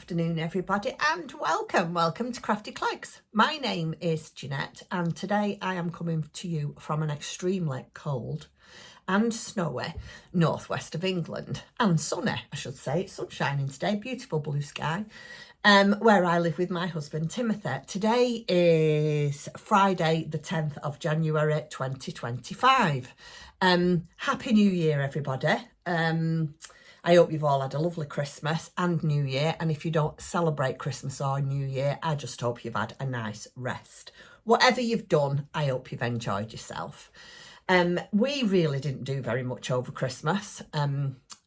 afternoon, everybody, and welcome to Crafty Cleggs. My name is Jeanette, and today I am coming to you from an extremely cold and snowy northwest of England, and sunny, I should say. It's sun shining today, beautiful blue sky, where I live with my husband Timothy. Today is Friday the 10th of January 2025. Happy New Year, everybody. I hope you've all had a lovely Christmas and New Year, and if you don't celebrate Christmas or New Year, I just hope you've had a nice rest. Whatever you've done, I hope you've enjoyed yourself. We really didn't do very much over Christmas.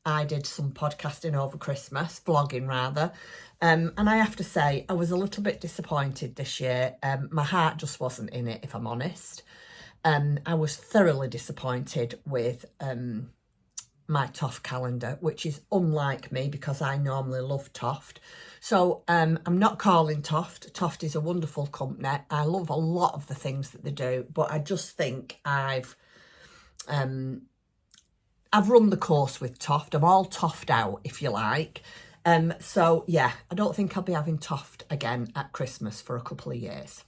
I did some podcasting over Christmas, vlogging rather, and I have to say I was a little bit disappointed this year. My heart just wasn't in it, if I'm honest. I was thoroughly disappointed with my Toft calendar, which is unlike me because I normally love Toft. So I'm not calling Toft. Toft is a wonderful company. I love a lot of the things that they do, but I just think I've run the course with Toft. I'm all Toft out, if you like. So yeah, I don't think I'll be having Toft again at Christmas for a couple of years.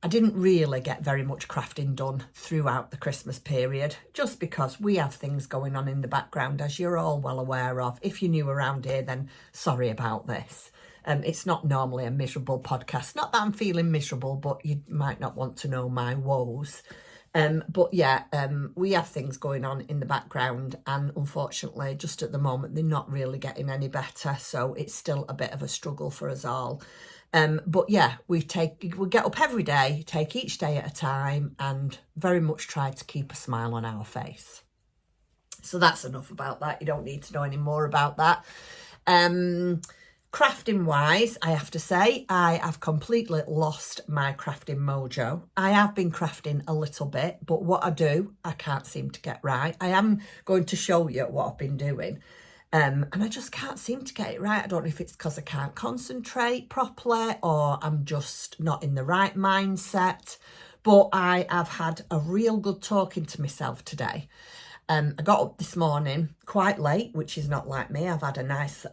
I didn't really get very much crafting done throughout the Christmas period, just because we have things going on in the background, as you're all well aware of. If you're new around here, then sorry about this. It's not normally a miserable podcast. Not that I'm feeling miserable, but you might not want to know my woes. But yeah, we have things going on in the background, and unfortunately, just at the moment, they're not really getting any better. So it's still a bit of a struggle for us all. But yeah, we get up every day, take each day at a time, and very much try to keep a smile on our face. So that's enough about that. You don't need to know any more about that. Crafting wise, I have to say, I have completely lost my crafting mojo. I have been crafting a little bit, but what I do, I can't seem to get right. I am going to show you what I've been doing. And I just can't seem to get it right. I don't know if it's because I can't concentrate properly or I'm just not in the right mindset. But I have had a real good talking to myself today. I got up this morning quite late, which is not like me. I've had a nice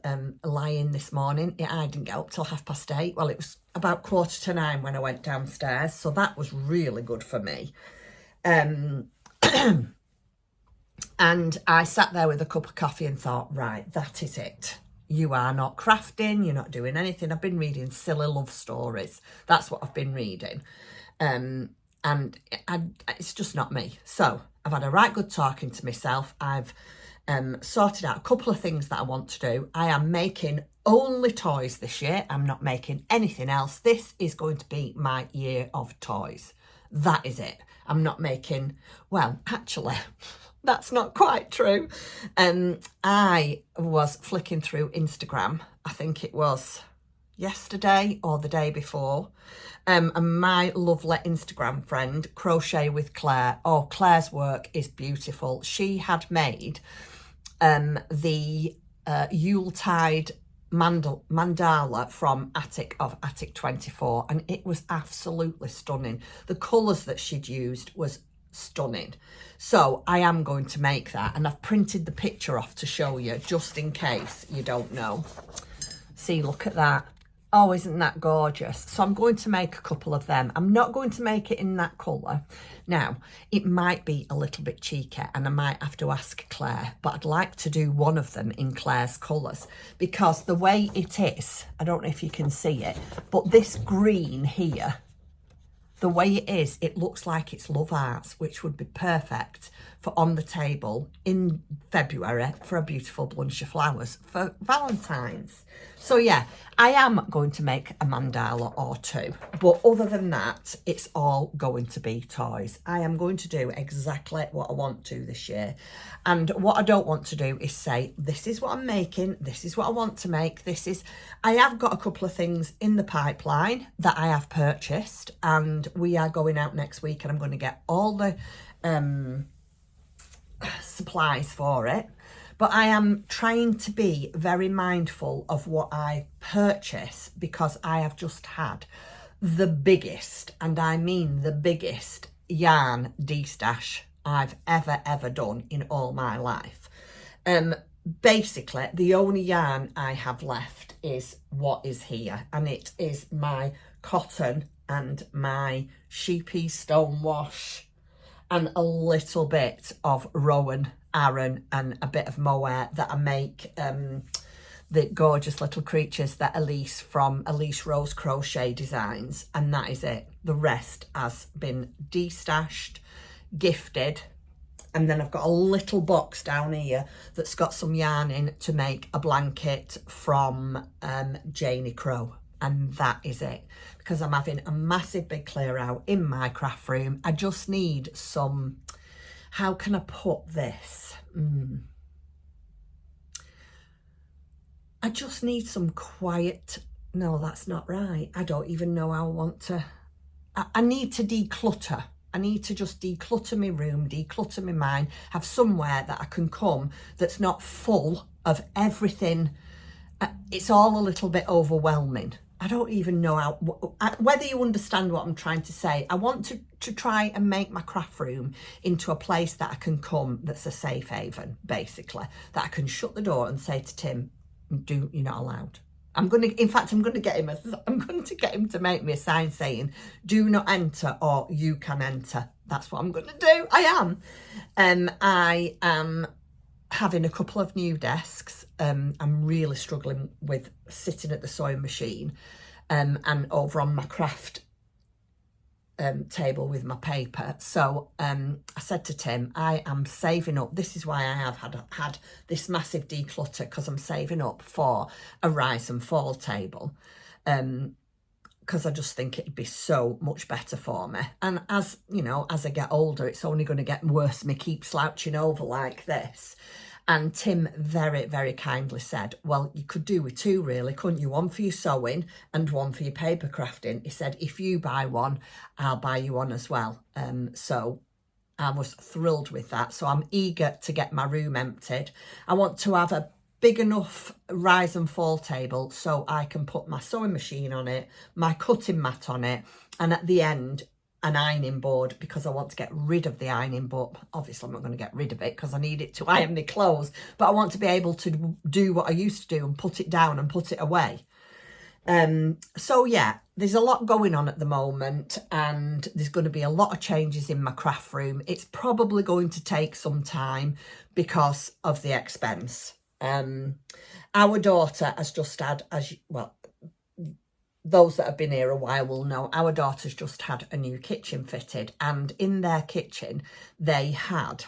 lie-in this morning. I didn't get up till 8:30. Well, it was about 8:45 when I went downstairs. So that was really good for me. And I sat there with a cup of coffee and thought, right, that is it. You are not crafting, you're not doing anything. I've been reading silly love stories. That's what I've been reading. And it's just not me. So I've had a right good talking to myself. I've sorted out a couple of things that I want to do. I am making only toys this year. I'm not making anything else. This is going to be my year of toys. That is it. I'm not making, well, actually... That's not quite true. I was flicking through Instagram. I think it was yesterday or the day before. And my lovely Instagram friend, Crochet with Claire. Oh, Claire's work is beautiful. She had made the Yuletide mandala from Attic 24, and it was absolutely stunning. The colours that she'd used was stunning. So I am going to make that, and I've printed the picture off to show you just in case you don't know. See, look at that. Oh, isn't that gorgeous? So I'm going to make a couple of them. I'm not going to make it in that colour. Now, it might be a little bit cheeky and I might have to ask Claire, but I'd like to do one of them in Claire's colours, because the way it is, I don't know if you can see it, but this green here, the way it is, it looks like it's Love Arts, which would be perfect for on the table in February for a beautiful bunch of flowers for Valentine's. So yeah, I am going to make a mandala or two. But other than that, it's all going to be toys. I am going to do exactly what I want to this year. And what I don't want to do is say, this is what I'm making, this is what I want to make, I have got a couple of things in the pipeline that I have purchased, and we are going out next week and I'm going to get all the supplies for it. But I am trying to be very mindful of what I purchase, because I have just had the biggest, and I mean the biggest, yarn de-stash I've ever done in all my life. basically the only yarn I have left is what is here, and it is my cotton and my sheepy stone wash and a little bit of Rowan Aran and a bit of mohair that I make the gorgeous little creatures that Elise from Elise Rose Crochet designs, and that is it. The rest has been destashed, gifted, and then I've got a little box down here that's got some yarn in to make a blanket from Janie Crow, and that is it, because I'm having a massive big clear out in my craft room. I just need some, how can I put this? I just need some quiet. No, that's not right. I don't even know how I want to. I need to declutter. I need to just declutter my room, declutter my mind, have somewhere that I can come that's not full of everything. It's all a little bit overwhelming. I don't even know how, whether you understand what I'm trying to say. I want to try and make my craft room into a place that I can come that's a safe haven, basically, that I can shut the door and say to Tim, you're not allowed. I'm going to get him to make me a sign saying, do not enter or you can enter. That's what I'm going to do. I am having a couple of new desks. I'm really struggling with sitting at the sewing machine and over on my craft table with my paper. So I said to Tim, I am saving up. This is why I have had this massive declutter, because I'm saving up for a rise and fall table, because I just think it'd be so much better for me. And as you know, as I get older, it's only going to get worse. Me keep slouching over like this. And Tim very, very kindly said, well, you could do with two really, couldn't you? One for your sewing and one for your paper crafting. He said, if you buy one, I'll buy you one as well. So I was thrilled with that. So I'm eager to get my room emptied. I want to have a big enough rise and fall table so I can put my sewing machine on it, my cutting mat on it, and at the end, an ironing board, because I want to get rid of the ironing board. Obviously, I'm not going to get rid of it because I need it to iron my clothes, but I want to be able to do what I used to do and put it down and put it away. So yeah, there's a lot going on at the moment, and there's going to be a lot of changes in my craft room. It's probably going to take some time because of the expense. Our daughter has just had, those that have been here a while will know, our daughter's just had a new kitchen fitted, and in their kitchen they had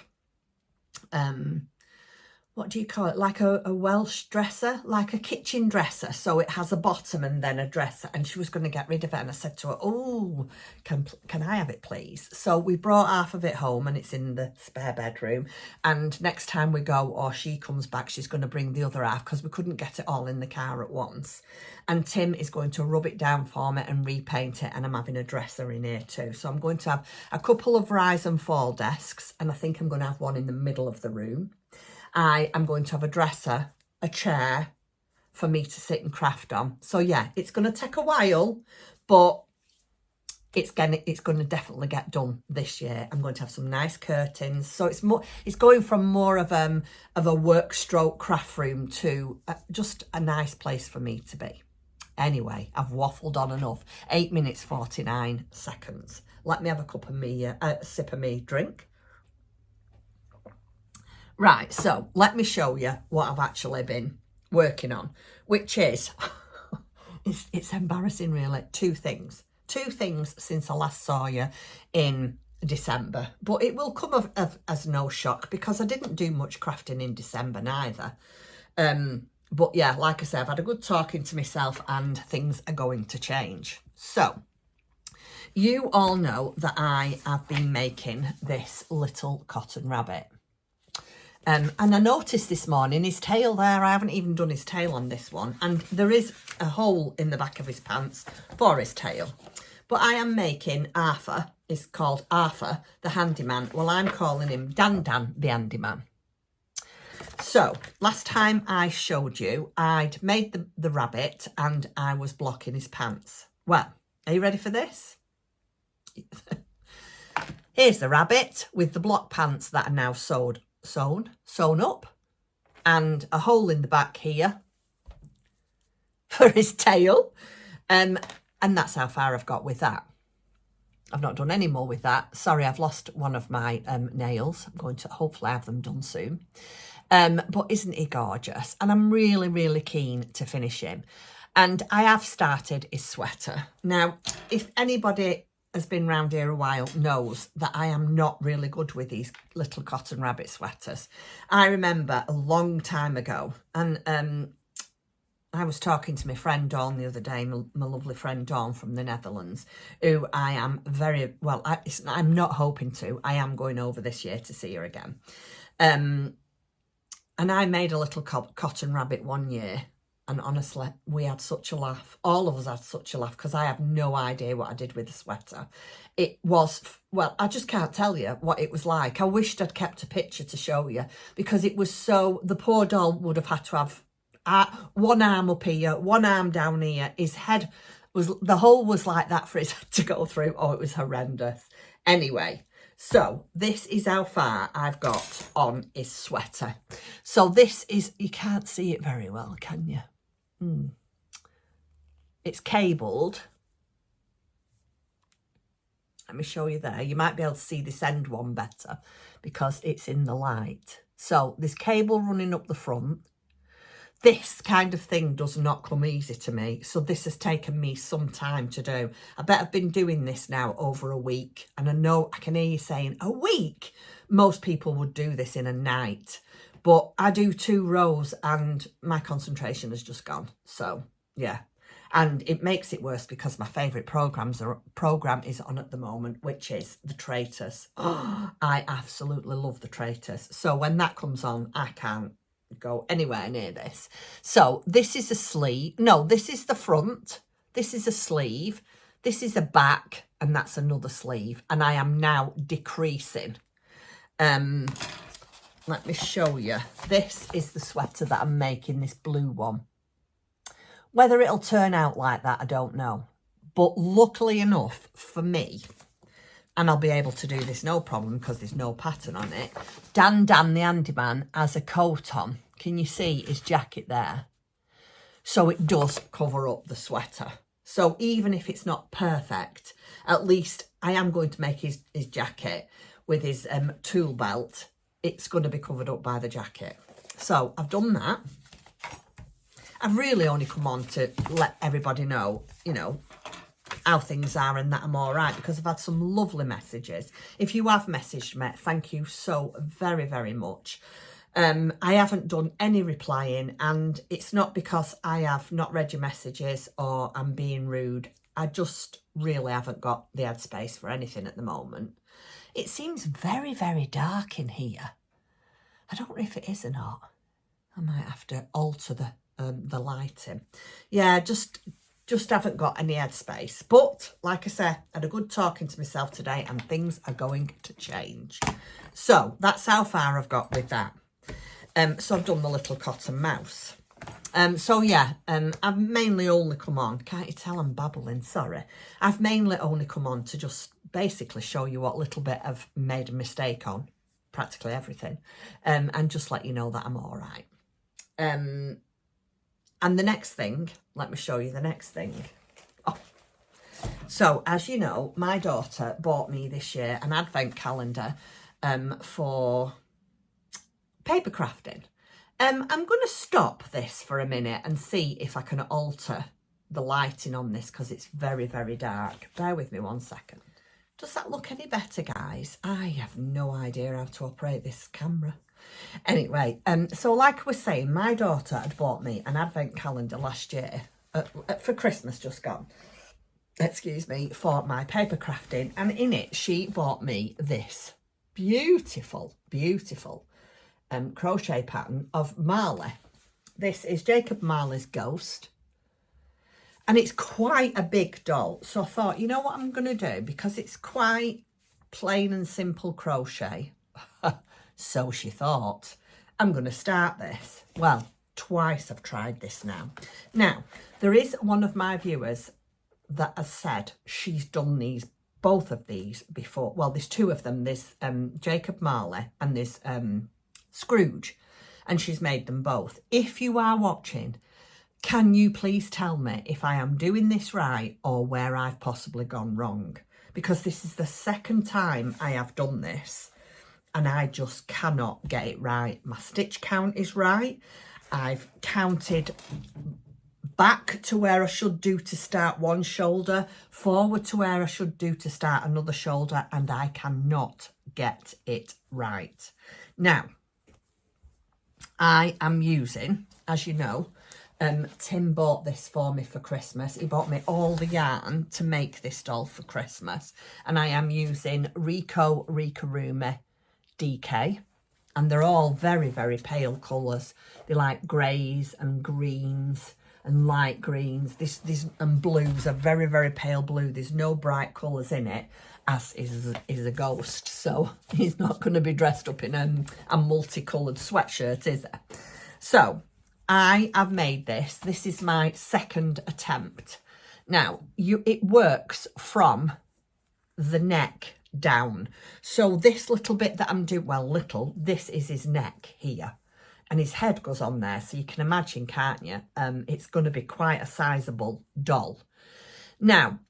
what do you call it, like a Welsh dresser, like a kitchen dresser. So it has a bottom and then a dresser, and she was going to get rid of it, and I said to her, oh, can I have it please? So we brought half of it home, and it's in the spare bedroom, and next time we go or she comes back, she's going to bring the other half, because we couldn't get it all in the car at once. And Tim is going to rub it down for me and repaint it, and I'm having a dresser in here too. So I'm going to have a couple of rise and fall desks, and I think I'm going to have one in the middle of the room. I am going to have a dresser, a chair for me to sit and craft on. So yeah, it's going to take a while, but it's going to definitely get done this year. I'm going to have some nice curtains. So it's going from more of a work stroke craft room to just a nice place for me to be. Anyway, I've waffled on enough. 8 minutes 49 seconds. Let me have a sip of me drink. Right, so let me show you what I've actually been working on, which is, it's embarrassing really, two things since I last saw you in December, but it will come as no shock because I didn't do much crafting in December neither. But yeah, like I said, I've had a good talking to myself, and things are going to change. So you all know that I have been making this little cotton rabbit. And I noticed this morning his tail there. I haven't even done his tail on this one. And there is a hole in the back of his pants for his tail. But I am making Arthur. It's called Arthur, the handyman. Well, I'm calling him Dan the handyman. So last time I showed you, I'd made the rabbit and I was blocking his pants. Well, are you ready for this? Here's the rabbit with the block pants that are now sewn up. and a hole in the back here for his tail. And that's how far I've got with that. I've not done any more with that. Sorry, I've lost one of my nails. I'm going to hopefully have them done soon. But isn't he gorgeous? And I'm really, really keen to finish him. And I have started his sweater. Now, if anybody has been round here a while knows that I am not really good with these little cotton rabbit sweaters. I remember a long time ago, and I was talking to my friend Dawn the other day, my lovely friend Dawn from the Netherlands, who I am very, well, I'm not hoping to. I am going over this year to see her again. And I made a little cotton rabbit one year. And honestly, we had such a laugh. All of us had such a laugh because I have no idea what I did with the sweater. It was, well, I just can't tell you what it was like. I wished I'd kept a picture to show you because it was so, the poor doll would have had to have one arm up here, one arm down here. His head was, the hole was like that for his head to go through. Oh, it was horrendous. Anyway. So this is how far I've got on his sweater. So this is, you can't see it very well, can you? It's cabled. Let me show you there. You might be able to see this end one better because it's in the light. So there's cable running up the front. This kind of thing does not come easy to me. So this has taken me some time to do. I bet I've been doing this now over a week. And I know I can hear you saying, a week? Most people would do this in a night. But I do 2 rows and my concentration has just gone. So, yeah. And it makes it worse because my favourite program is on at the moment, which is The Traitors. Oh, I absolutely love The Traitors. So when that comes on, I can't go anywhere near this. So this is a sleeve. No, this is the front. This is a sleeve. This is a back, and that's another sleeve. And I am now decreasing. Let me show you. This is the sweater that I'm making, this blue one. Whether it'll turn out like that, I don't know. But luckily enough for me, and I'll be able to do this no problem because there's no pattern on it, Dan the handyman has a coat on. Can you see his jacket there? So it does cover up the sweater. So even if it's not perfect, at least I am going to make his jacket with his tool belt. It's going to be covered up by the jacket. So I've done that. I've really only come on to let everybody know, you know, how things are and that I'm all right, because I've had some lovely messages. If you have messaged me, thank you so very, very much. I haven't done any replying, and it's not because I have not read your messages or I'm being rude. I just really haven't got the headspace for anything at the moment. It seems very, very dark in here. I don't know if it is or not. I might have to alter the lighting. Yeah, just haven't got any headspace. But like I said, I had a good talking to myself today, and things are going to change. So that's how far I've got with that. So I've done the little cotton mouse. So yeah, I've mainly only come on, can't you tell I'm babbling, sorry. I've mainly only come on to just basically show you what little bit I've made a mistake on, practically everything, and just let you know that I'm all right. And the next thing, let me show you the next thing. Oh. So as you know, my daughter bought me this year an advent calendar for paper crafting. I'm going to stop this for a minute and see if I can alter the lighting on this because it's very, very dark. Bear with me 1 second. Does that look any better, guys? I have no idea how to operate this camera. Anyway, so like I was saying, my daughter had bought me an advent calendar last year for Christmas just gone. Excuse me, for my paper crafting. And in it, she bought me this beautiful, beautiful crochet pattern of Marley. This is Jacob Marley's Ghost. And it's quite a big doll. So I thought, you know what I'm going to do? Because it's quite plain and simple crochet. So she thought, I'm going to start this. Well, twice I've tried this now. Now, there is one of my viewers that has said she's done these, both of these before. Well, there's 2 of them. There's Jacob Marley and there's Scrooge. and she's made them both. If you are watching, can you please tell me if I am doing this right or where I've possibly gone wrong? Because this is the second time I have done this and I just cannot get it right. My stitch count is right. I've counted back to where I should do to start one shoulder, forward to where I should do to start another shoulder, and I cannot get it right. Now, I am using, as you know, Tim bought this for me for Christmas. He bought me all the yarn to make this doll for Christmas, and I am using Rikorumi DK, and they're all very, very pale colours. They like greys and greens and light greens. These and blues are very, very pale blue. There's no bright colours in it, as is a ghost, so he's not going to be dressed up in a multicoloured sweatshirt, is it? So I have made this. This is my second attempt. Now, it works from the neck down. So this little bit that I'm doing, well, this is his neck here. And his head goes on there. So you can imagine, can't you? It's going to be quite a sizable doll. Now,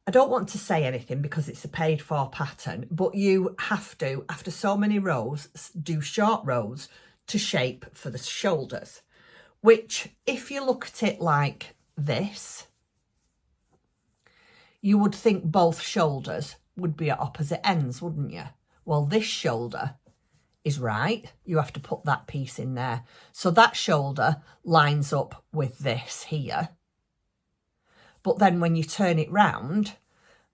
I don't want to say anything because it's a paid for pattern, but you have to, after so many rows, do short rows to shape for the shoulders, which if you look at it like this, you would think both shoulders would be at opposite ends, wouldn't you? Well, this shoulder is right. You have to put that piece in there. So that shoulder lines up with this here. But then when you turn it round,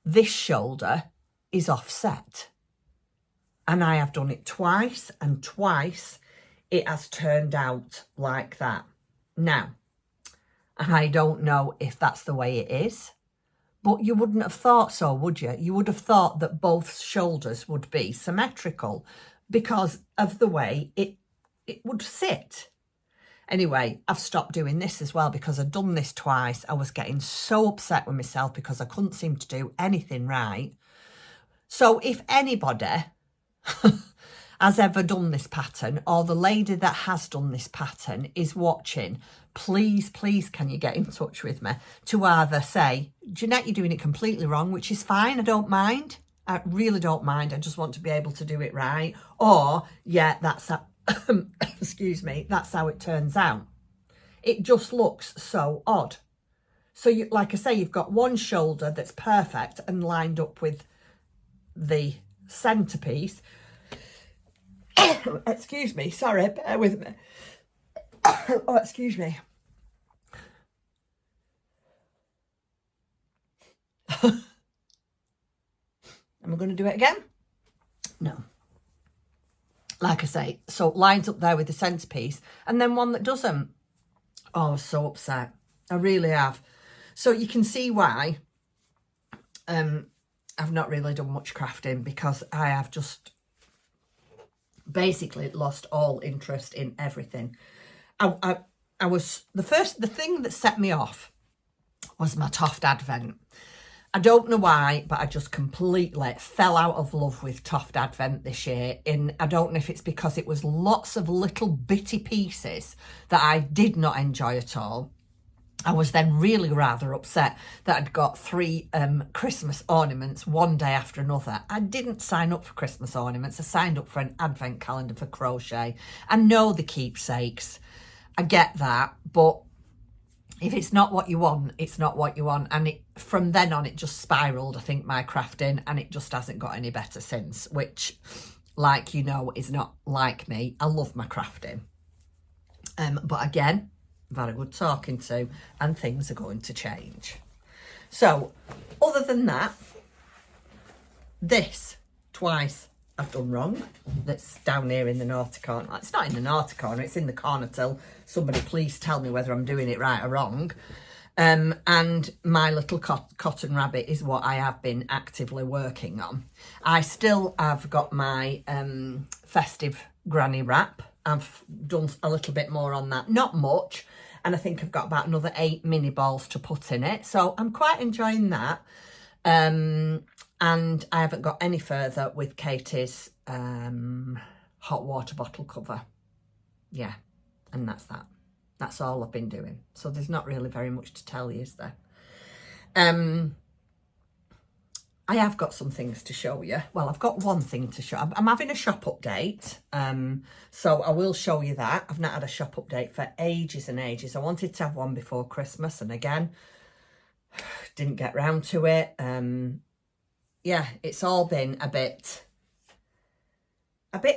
this shoulder is offset. And I have done it twice, and twice it has turned out like that. Now, I don't know if that's the way it is, but you wouldn't have thought so, would you? You would have thought that both shoulders would be symmetrical because of the way it would sit. Anyway, I've stopped doing this as well because I'd done this twice. I was getting so upset with myself because I couldn't seem to do anything right. So if anybody has ever done this pattern, or the lady that has done this pattern is watching, please, please, can you get in touch with me to either say, Jeanette, you're doing it completely wrong, which is fine, I don't mind. I really don't mind. I just want to be able to do it right. Or, yeah, that's how, excuse me, that's how it turns out. It just looks so odd. So, like I say, you've got one shoulder that's perfect and lined up with the centrepiece. Excuse me, sorry, bear with me. Oh, excuse me. Am I going to do it again? No. Like I say, so lines up there with the centrepiece, and then one that doesn't. Oh, I was so upset. I really have. So you can see why I've not really done much crafting, because I have just basically lost all interest in everything. I was, the thing that set me off was my Toft Advent. I don't know why, but I just completely fell out of love with Toft Advent this year. I don't know if it's because it was lots of little bitty pieces that I did not enjoy at all. I was then really rather upset that I'd got 3 Christmas ornaments one day after another. I didn't sign up for Christmas ornaments. I signed up for an advent calendar for crochet. I know the keepsakes. I get that, but if it's not what you want, it's not what you want. And from then on, it just spiralled, I think, my crafting, and it just hasn't got any better since, which, like you know, is not like me. I love my crafting. But again, I've had a good talking to, and things are going to change. So, other than that, this twice I've done wrong. That's down here in the naughty corner. It's not in the naughty corner, it's in the corner till somebody please tell me whether I'm doing it right or wrong. And my little cotton rabbit is what I have been actively working on. I still have got my festive granny wrap. I've done a little bit more on that, not much, and I think I've got about another 8 mini balls to put in it, so I'm quite enjoying that. And I haven't got any further with Katie's hot water bottle cover. yeah, and that's that. That's all I've been doing. So there's not really very much to tell you, is there? I have got some things to show you. Well, I've got one thing to show. I'm having a shop update. So I will show you that. I've not had a shop update for ages and ages. I wanted to have one before Christmas, and again, didn't get round to it. Yeah, it's all been a bit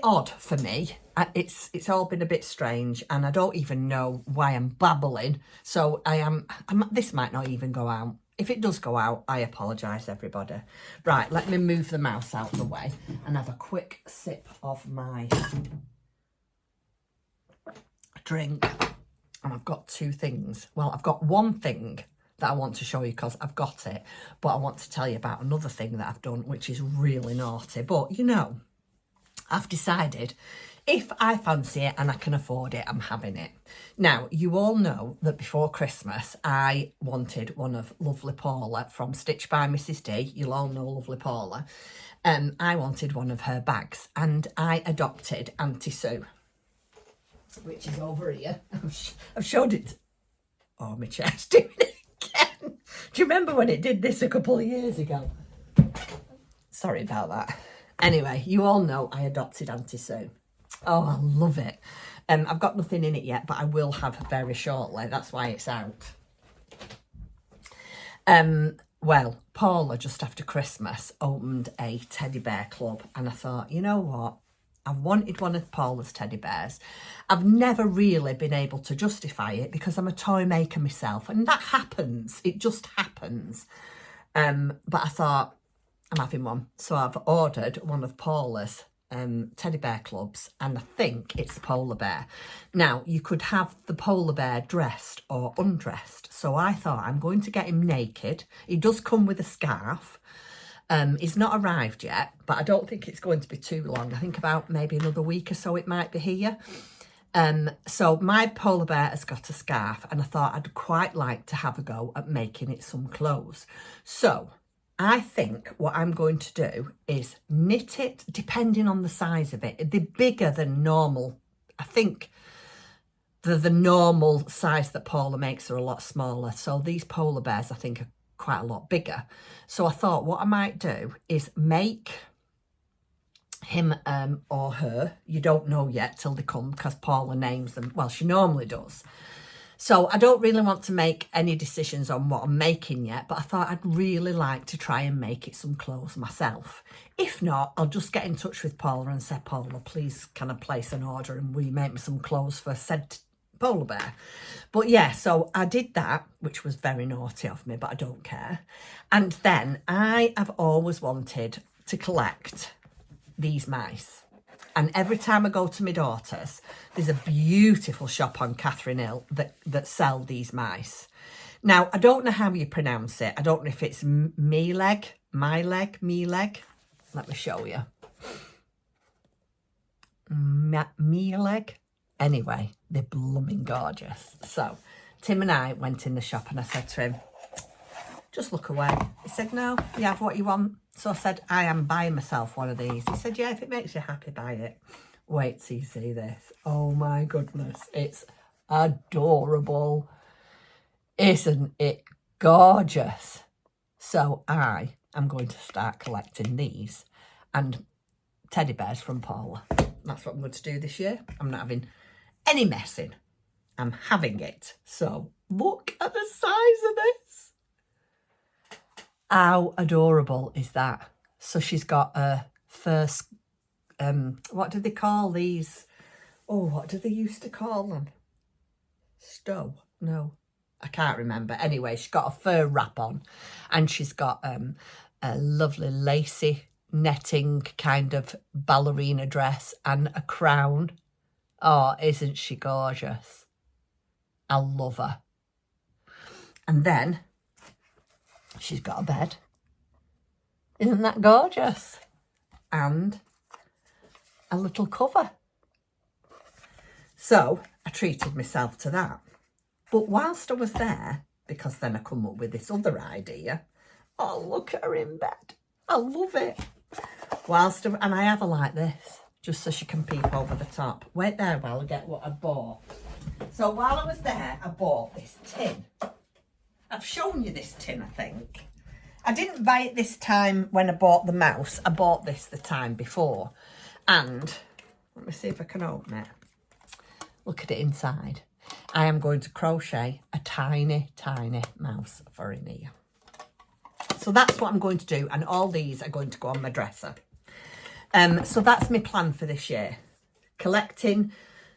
odd for me. It's all been a bit strange, and I don't even know why I'm babbling. So this might not even go out. If it does go out, I apologise, everybody. Right, let me move the mouse out of the way and have a quick sip of my drink. And I've got two things. Well, I've got one thing that I want to show you because I've got it, but I want to tell you about another thing that I've done, which is really naughty. But, you know, I've decided if I fancy it and I can afford it, I'm having it. Now, you all know that before Christmas, I wanted one of Lovely Paula from Stitch by Mrs. D. You'll all know Lovely Paula. I wanted one of her bags, and I adopted Auntie Sue, which is over here. I've showed it. Oh, my chair's doing it again. Do you remember when it did this a couple of years ago? Sorry about that. Anyway, you all know I adopted Auntie Sue. Oh, I love it. I've got nothing in it yet, but I will have very shortly. That's why it's out. Well, Paula, just after Christmas, opened a teddy bear club. And I thought, you know what? I've wanted one of Paula's teddy bears. I've never really been able to justify it because I'm a toy maker myself. And that happens. It just happens. But I thought, I'm having one. So I've ordered one of Paula's teddy bear clubs, and I think it's the polar bear. Now, you could have the polar bear dressed or undressed, so I thought I'm going to get him naked. He does come with a scarf. He's not arrived yet, but I don't think it's going to be too long. I think about maybe another week or so it might be here. So my polar bear has got a scarf, and I thought I'd quite like to have a go at making it some clothes. So I think what I'm going to do is knit it, depending on the size of it. The bigger than normal. I think the normal size that Paula makes are a lot smaller. So these polar bears, I think, are quite a lot bigger. So I thought what I might do is make him or her. You don't know yet till they come because Paula names them. Well, she normally does. So I don't really want to make any decisions on what I'm making yet, but I thought I'd really like to try and make it some clothes myself. If not, I'll just get in touch with Paula and say, Paula, please can I place an order and will you make me some clothes for said polar bear? But yeah, so I did that, which was very naughty of me, but I don't care. And then I have always wanted to collect these mice. And every time I go to my daughter's, there's a beautiful shop on Catherine Hill that sell these mice. Now, I don't know how you pronounce it. I don't know if it's me leg. Let me show you. Me leg. Anyway, they're blooming gorgeous. So, Tim and I went in the shop and I said to him, just look away. He said, no, you have what you want. So I said, I am buying myself one of these. He said, yeah, if it makes you happy, buy it. Wait till you see this. Oh my goodness. It's adorable. Isn't it gorgeous? So I am going to start collecting these and teddy bears from Paula. That's what I'm going to do this year. I'm not having any messing. I'm having it. So look at the size of this. How adorable is that? So she's got a first, what do they call these? Oh, what do they used to call them? Stow? No, I can't remember. Anyway, she's got a fur wrap on and she's got a lovely lacy netting kind of ballerina dress and a crown. Oh, isn't she gorgeous? I love her. And then she's got a bed. Isn't that gorgeous? And a little cover. So I treated myself to that. But whilst I was there, because then I come up with this other idea, oh, look at her in bed. I love it. And I have her like this. just so she can peep over the top. Wait there while I get what I bought. So while I was there, I bought this tin. I've shown you this tin, I think. I didn't buy it this time when I bought the mouse. I bought this the time before. And let me see if I can open it. Look at it inside. I am going to crochet a tiny, tiny mouse for in here. So that's what I'm going to do. And all these are going to go on my dresser. So that's my plan for this year. Collecting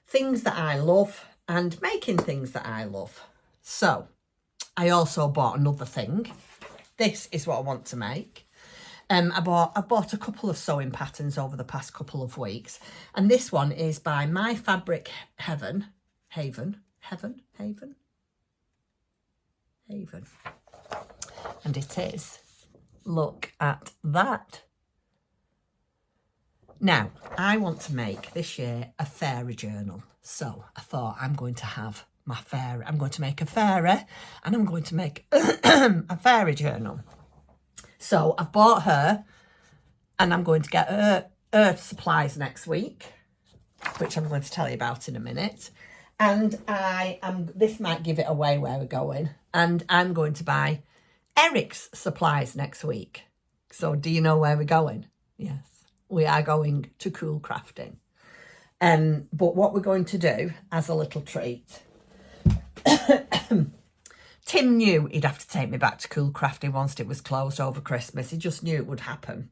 things that I love and making things that I love. So I also bought another thing. This is what I want to make. I bought a couple of sewing patterns over the past couple of weeks. And this one is by My Fabric Haven. And it is. Look at that. Now, I want to make this year a fairy journal. So I thought I'm going to have my fairy. I'm going to make a fairy and I'm going to make a fairy journal. So I've bought her and I'm going to get her supplies next week, which I'm going to tell you about in a minute. And this might give it away where we're going. And I'm going to buy Eric's supplies next week. So do you know where we're going? Yes. We are going to Cool Crafting. But what we're going to do as a little treat, Tim knew he'd have to take me back to Cool Crafting once it was closed over Christmas. He just knew it would happen.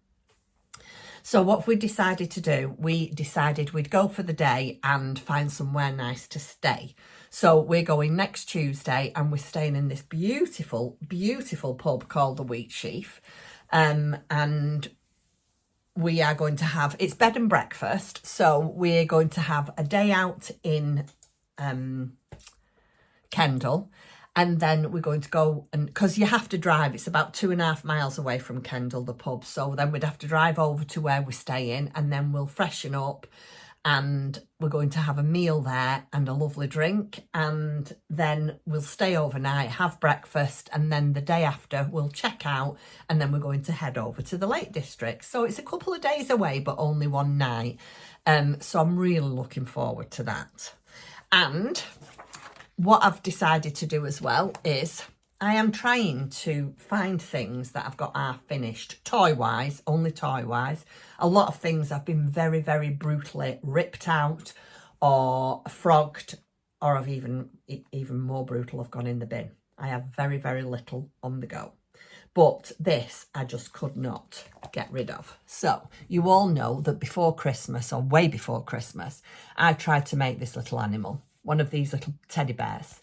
So what we decided to do, we decided we'd go for the day and find somewhere nice to stay. So we're going next Tuesday and we're staying in this beautiful, beautiful pub called the Wheat Sheaf. And we are going to have, it's bed and breakfast. So we're going to have a day out in Kendal. And then we're going to go, and because you have to drive, it's about 2.5 miles away from Kendal, the pub. So then we'd have to drive over to where we're staying and then we'll freshen up and we're going to have a meal there and a lovely drink. And then we'll stay overnight, have breakfast. And then the day after we'll check out and then we're going to head over to the Lake District. So it's a couple of days away, but only one night. So I'm really looking forward to that. And what I've decided to do as well is I am trying to find things that I've got half finished, toy-wise, only toy-wise. A lot of things have been very, very brutally ripped out or frogged, or I've even more brutal, I've gone in the bin. I have very, very little on the go. But this I just could not get rid of. So you all know that before Christmas, or way before Christmas, I tried to make this little animal. One of these little teddy bears.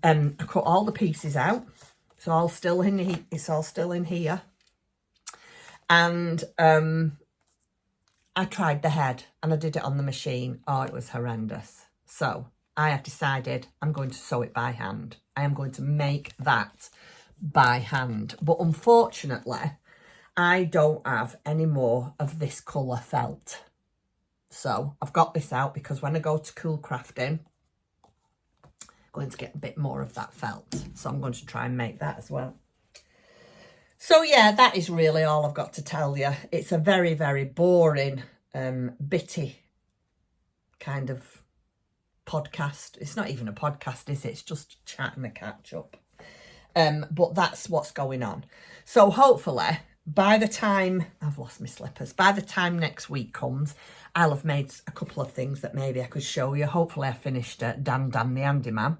I cut all the pieces out. It's all still in here. And I tried the head and I did it on the machine. Oh, it was horrendous. So I have decided I'm going to sew it by hand. I am going to make that by hand. But unfortunately, I don't have any more of this colour felt. So I've got this out because when I go to Cool Crafting, going to get a bit more of that felt, so I'm going to try and make that as well. So yeah, that is really all I've got to tell you. It's a very, very boring bitty kind of podcast. It's not even a podcast, is it? It's just chatting a catch up. But that's what's going on. So hopefully by the time I've lost my slippers, by the time next week comes, I'll have made a couple of things that maybe I could show you. Hopefully I finished Dan the Handyman.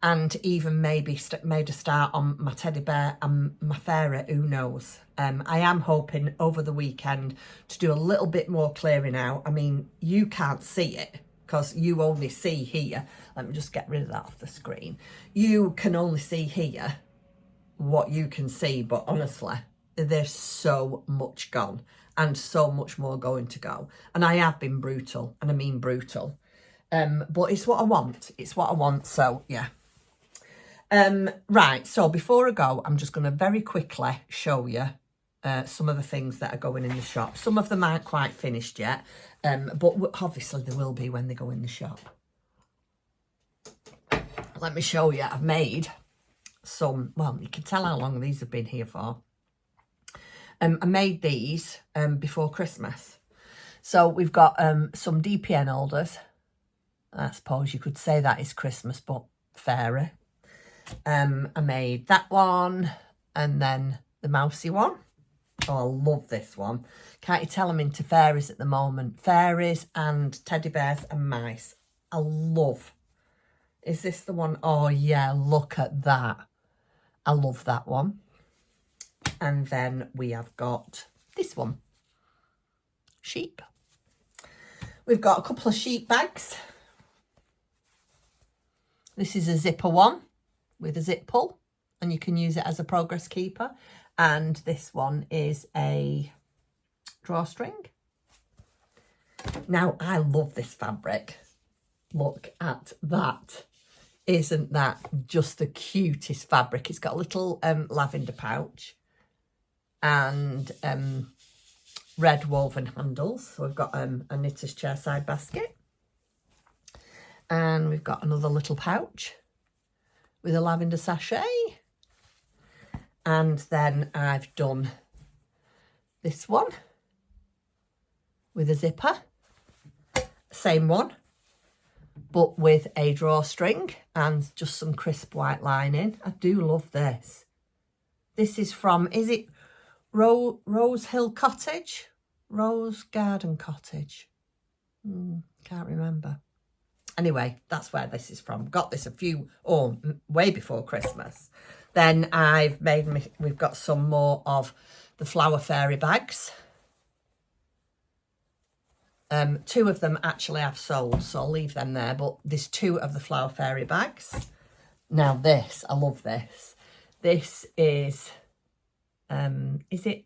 And even maybe made a start on my teddy bear and my fairy, who knows. I am hoping over the weekend to do a little bit more clearing out. I mean, you can't see it because you only see here. Let me just get rid of that off the screen. You can only see here what you can see, but honestly, there's so much gone and so much more going to go. And I have been brutal, and I mean brutal. But it's what I want. It's what I want, so yeah. Right, so before I go, I'm just going to very quickly show you some of the things that are going in the shop. Some of them aren't quite finished yet, but obviously they will be when they go in the shop. Let me show you. I've made some, well, you can tell how long these have been here for. I made these before Christmas. So we've got some DPN holders. I suppose you could say that is Christmas, but fairy. I made that one, and then the mousy one. Oh, I love this one. Can't you tell I'm into fairies at the moment? Fairies and teddy bears and mice. I love. Is this the one? Oh, yeah, look at that. I love that one. And then we have got this one. Sheep. We've got a couple of sheep bags. This is a zipper one with a zip pull, and you can use it as a progress keeper. And this one is a drawstring. Now, I love this fabric. Look at that. Isn't that just the cutest fabric? It's got a little lavender pouch and red woven handles. So we've got a knitter's chair side basket. And we've got another little pouch with a lavender sachet. And then I've done this one with a zipper. Same one, but with a drawstring and just some crisp white lining. I do love this. This is from, is it Rose Hill Cottage? Rose Garden Cottage? Can't remember. Anyway, that's where this is from. Got this way before Christmas. Then we've got some more of the Flower Fairy bags. 2 of them actually I've sold, so I'll leave them there. But there's 2 of the Flower Fairy bags. Now this, I love this. This is it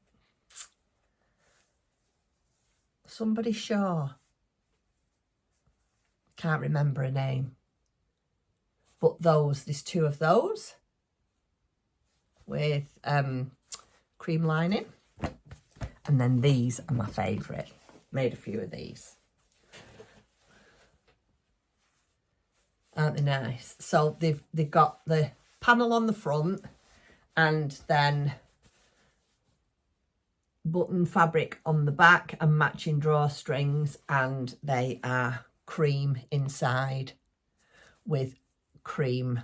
somebody Shaw? Can't remember her name. But there's 2 of those with cream lining. And then these are my favourite. Made a few of these. Aren't they nice? So they've got the panel on the front and then button fabric on the back and matching drawstrings, and they are cream inside with cream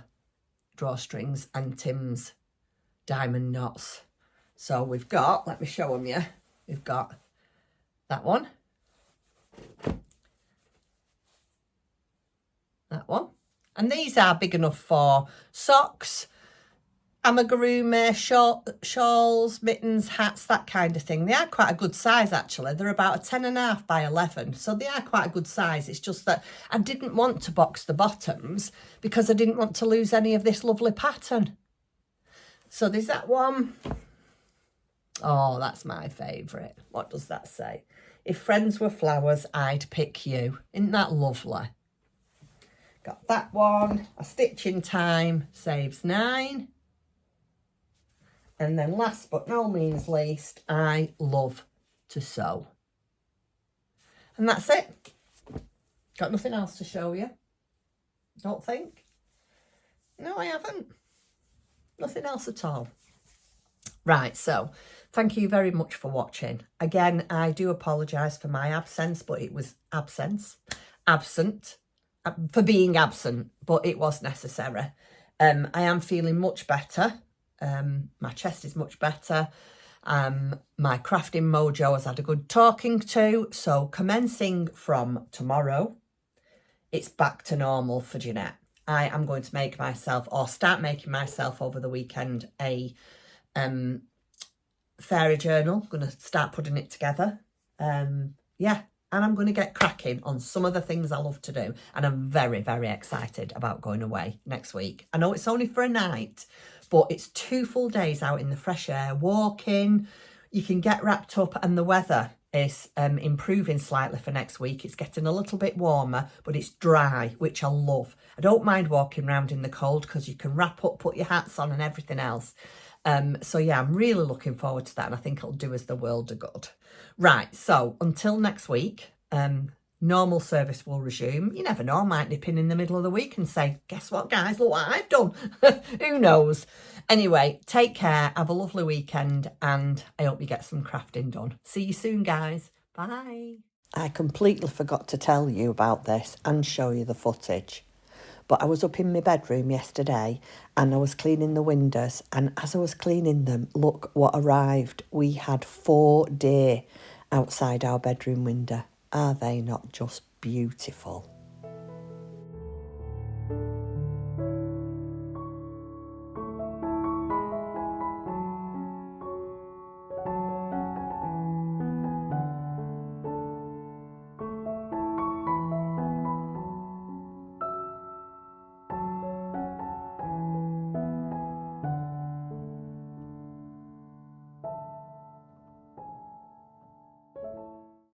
drawstrings and Tim's diamond knots. So we've got, let me show them you. We've got that one. That one. And these are big enough for socks, amigurumi, shawls, mittens, hats, that kind of thing. They are quite a good size, actually. They're about a 10.5 by 11. So they are quite a good size. It's just that I didn't want to box the bottoms because I didn't want to lose any of this lovely pattern. So there's that one. Oh, that's my favourite. What does that say? If friends were flowers, I'd pick you. Isn't that lovely? Got that one. A stitch in time saves 9. And then last but no means least, I love to sew. And that's it. Got nothing else to show you. Don't think. No, I haven't. Nothing else at all. Right, so thank you very much for watching. Again, I do apologise for my absence, but it was absent for being absent, but it was necessary. I am feeling much better. My chest is much better. My crafting mojo has had a good talking to. So commencing from tomorrow, it's back to normal for Jeanette. I am going to make myself, or start making myself over the weekend, a fairy journal. I'm going to start putting it together. Yeah, and I'm going to get cracking on some of the things I love to do. And I'm very, very excited about going away next week. I know it's only for a night, but it's 2 full days out in the fresh air, walking. You can get wrapped up, and the weather is improving slightly for next week. It's getting a little bit warmer, but it's dry, which I love. I don't mind walking around in the cold because you can wrap up, put your hats on and everything else. So yeah, I'm really looking forward to that, and I think it'll do us the world of good. Right, so until next week, normal service will resume. You never know, I might nip in the middle of the week and say, guess what, guys, look what I've done. Who knows? Anyway, take care, have a lovely weekend, and I hope you get some crafting done. See you soon, guys. Bye. I completely forgot to tell you about this and show you the footage. But I was up in my bedroom yesterday and I was cleaning the windows, and as I was cleaning them, look what arrived. We had 4 deer outside our bedroom window. Are they not just beautiful?